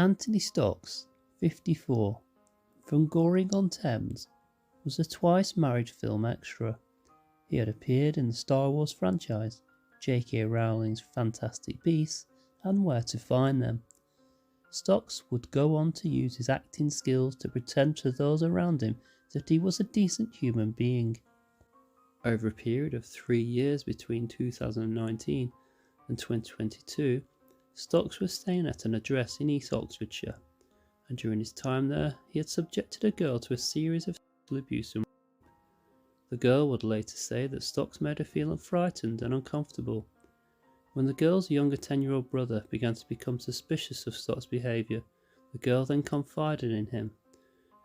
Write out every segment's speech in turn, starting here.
Anthony Stocks, 54, from Goring-on-Thames, was a twice-married film extra. He had appeared in the Star Wars franchise, J.K. Rowling's Fantastic Beasts, and Where to Find Them. Stocks would go on to use his acting skills to pretend to those around him that he was a decent human being. Over a period of 3 years between 2019 and 2022, Stocks was staying at an address in East Oxfordshire, and during his time there, he had subjected a girl to a series of sexual abuse and rape. The girl would later say that Stocks made her feel frightened and uncomfortable. When the girl's younger 10-year-old brother began to become suspicious of Stocks' behaviour, the girl then confided in him.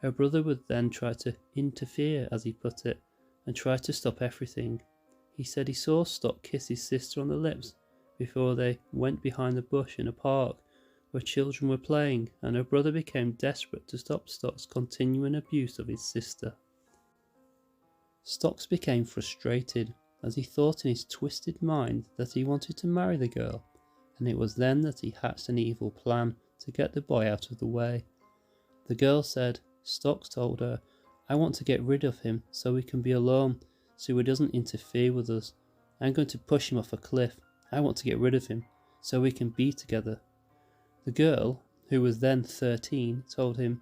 Her brother would then try to interfere, as he put it, and try to stop everything. He said he saw Stock kiss his sister on the lips before they went behind the bush in a park where children were playing, and her brother became desperate to stop Stock's continuing abuse of his sister. Stocks became frustrated as he thought in his twisted mind that he wanted to marry the girl, and it was then that he hatched an evil plan to get the boy out of the way. The girl said Stocks told her, "I want to get rid of him so we can be alone, so he doesn't interfere with us. I'm going to push him off a cliff. I want to get rid of him so we can be together." The girl, who was then 13, told him,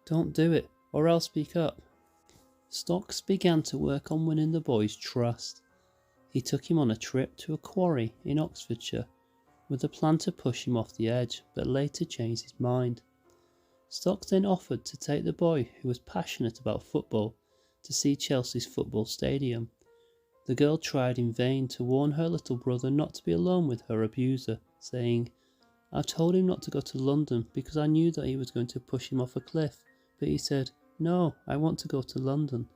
"Don't do it, or I'll speak up." Stocks began to work on winning the boy's trust. He took him on a trip to a quarry in Oxfordshire with a plan to push him off the edge, but later changed his mind. Stocks then offered to take the boy, who was passionate about football, to see Chelsea's football stadium. The girl tried in vain to warn her little brother not to be alone with her abuser, saying, "I told him not to go to London because I knew that he was going to push him off a cliff, but he said, 'No, I want to go to London.'"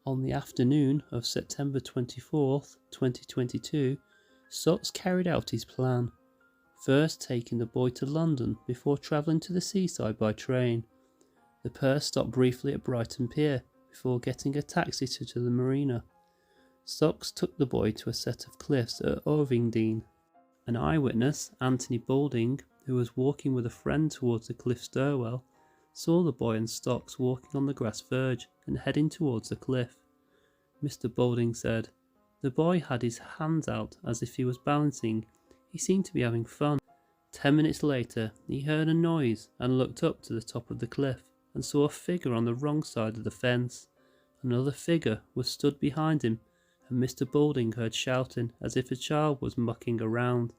On the afternoon of September 24th, 2022, Stocks carried out his plan, first taking the boy to London before travelling to the seaside by train. The pair stopped briefly at Brighton Pier before getting a taxi to the marina. Stocks took the boy to a set of cliffs at Ovingdean. An eyewitness, Anthony Boulding, who was walking with a friend towards the cliff stairwell, saw the boy and Stocks walking on the grass verge and heading towards the cliff. Mr. Boulding said, "The boy had his hands out as if he was balancing. He seemed to be having fun." 10 minutes later, he heard a noise and looked up to the top of the cliff and saw a figure on the wrong side of the fence. Another figure was stood behind him, and Mr. Boulding heard shouting as if a child was mucking around,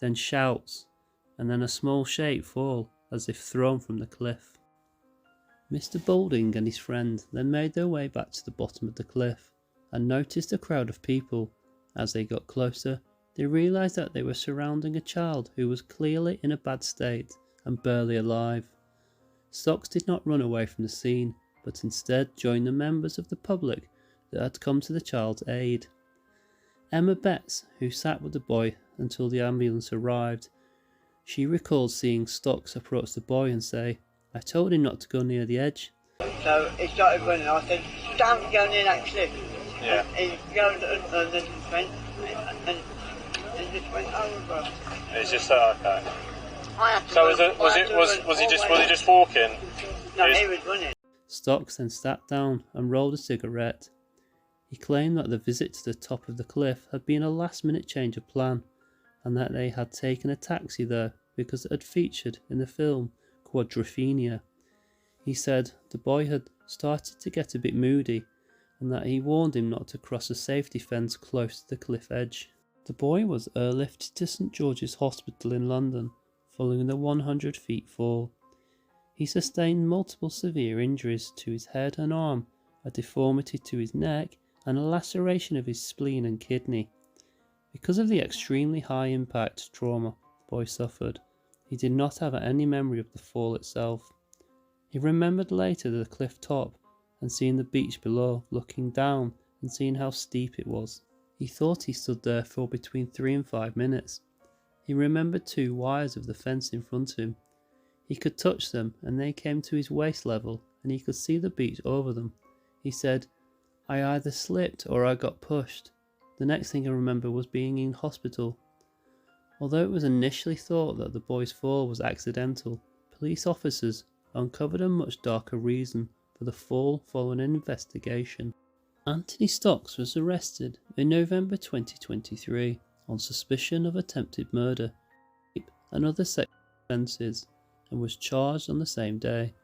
then shouts, and then a small shape fall as if thrown from the cliff. Mr. Boulding and his friend then made their way back to the bottom of the cliff and noticed a crowd of people. As they got closer, they realised that they were surrounding a child who was clearly in a bad state and barely alive. Stocks did not run away from the scene, but instead joined the members of the public that had come to the child's aid. Emma Betts, who sat with the boy until the ambulance arrived, she recalled seeing Stocks approach the boy and say, "I told him not to go near the edge." So he started running. I said, "Don't go near that cliff." Yeah. And he goes and then went and just went over. It's just okay. I had to So run- was he just walking? No, he was running. Stocks then sat down and rolled a cigarette. He claimed that the visit to the top of the cliff had been a last-minute change of plan, and that they had taken a taxi there because it had featured in the film Quadrophenia. He said the boy had started to get a bit moody, and that he warned him not to cross a safety fence close to the cliff edge. The boy was airlifted to St George's Hospital in London following the 100 feet fall. He sustained multiple severe injuries to his head and arm, a deformity to his neck, and a laceration of his spleen and kidney. Because of the extremely high impact trauma the boy suffered, he did not have any memory of the fall itself. He remembered later the cliff top and seeing the beach below, looking down and seeing how steep it was. He thought he stood there for between 3 and 5 minutes. He remembered 2 wires of the fence in front of him. He could touch them and they came to his waist level and he could see the beach over them. He said, "I either slipped or I got pushed. The next thing I remember was being in hospital." Although it was initially thought that the boy's fall was accidental, police officers uncovered a much darker reason for the fall following an investigation. Anthony Stocks was arrested in November 2023 on suspicion of attempted murder, rape and other sexual offences, and was charged on the same day.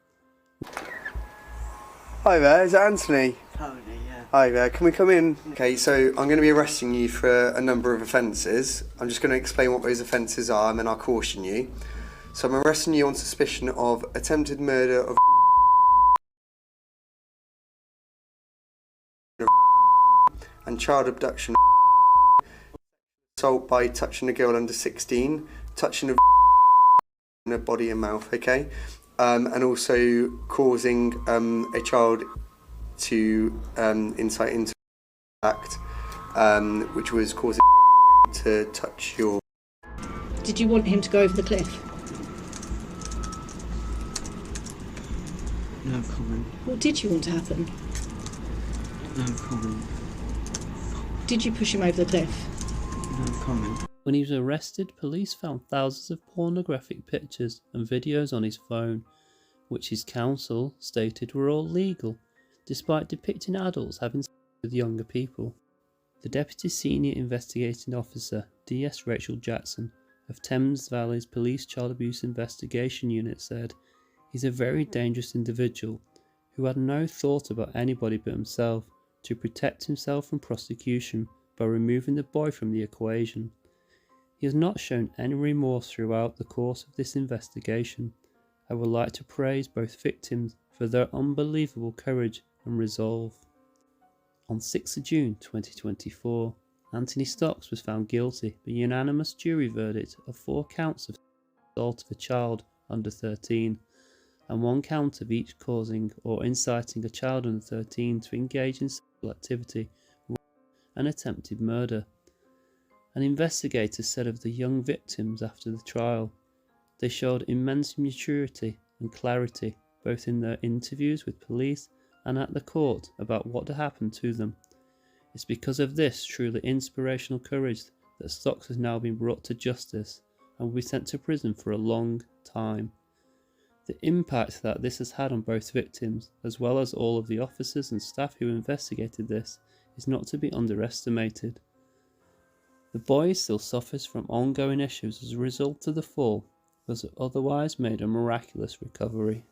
Hi there, is that Anthony? Tony, yeah. Hi there, can we come in? Okay, so I'm going to be arresting you for a number of offences. I'm just going to explain what those offences are and then I'll caution you. So I'm arresting you on suspicion of attempted murder of and child abduction, assault by touching a girl under 16, touching a body and mouth, okay? And also causing a child to incite into act, which was causing to touch your... Did you want him to go over the cliff? No comment. What did you want to happen? No comment. Did you push him over the cliff? No comment. When he was arrested, police found thousands of pornographic pictures and videos on his phone, which his counsel stated were all legal, despite depicting adults having sex with younger people. The Deputy Senior Investigating Officer, DS Rachel Jackson, of Thames Valley's Police Child Abuse Investigation Unit said, "He's a very dangerous individual who had no thought about anybody but himself to protect himself from prosecution by removing the boy from the equation. He has not shown any remorse throughout the course of this investigation. I would like to praise both victims for their unbelievable courage and resolve." On 6 June 2024, Anthony Stocks was found guilty by unanimous jury verdict of 4 counts of assault of a child under 13, and 1 count of each causing or inciting a child under 13 to engage in sexual activity and attempted murder. An investigator said of the young victims after the trial, "They showed immense maturity and clarity both in their interviews with police and at the court about what had happened to them. It's because of this truly inspirational courage that Stocks has now been brought to justice and will be sent to prison for a long time. The impact that this has had on both victims, as well as all of the officers and staff who investigated this, is not to be underestimated. The boy still suffers from ongoing issues as a result of the fall, but has otherwise made a miraculous recovery."